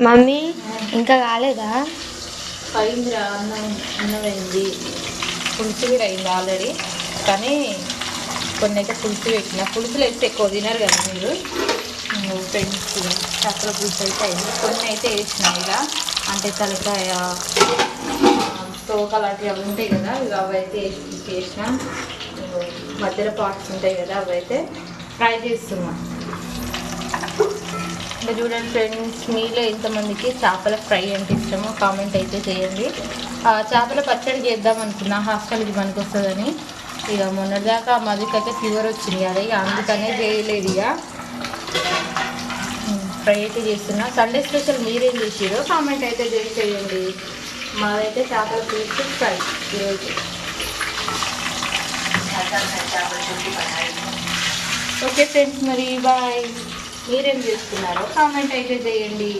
Mummy ఇంకా కాలేదా? అయిందిరా, అన్నం అయింది, పులుసు కూడా అయింది ఆల్రెడీ. కానీ కొన్ని అయితే పులుసు పెట్టిన, పులుసులు వేస్తే ఎక్కువ తినరు కదా మీరు ఫ్రెండ్స్. చేపల పులుసు అయితే అయింది. కొన్ని అయితే వేసిన ఇలా అంటే తలకాయ తోక లాంటివి అవి ఉంటాయి కదా, ఇవి అవి అయితే వేసిన. మధ్యలో పార్ట్స్ ఉంటాయి కదా, అవి అయితే ఫ్రై చేస్తున్నాం. ఇంకా చూడండి ఫ్రెండ్స్, మీలో ఎంతమందికి చేపల ఫ్రై అంటే ఇష్టమో కామెంట్ అయితే చేయండి. చేపల పచ్చడి చేద్దాం అనుకున్నా, హాస్టల్కి పనికి వస్తుందని. ఇక మొన్నటిదాకా మదికైతే ఫీవర్ వచ్చింది కదా, ఇక అందుకనే చేయలేదు. ఇక ఫ్రై అయితే చేస్తున్నా. సండే స్పెషల్ మీరేం చేసారో కామెంట్ అయితే చేయండి. మాదైతే చేపల పులుసు ఫ్రై ఈరోజు. ఓకే ఫ్రెండ్స్, మరి బాయ్. మీరేం చేస్తున్నారో కామెంట్ అయితే చేయండి.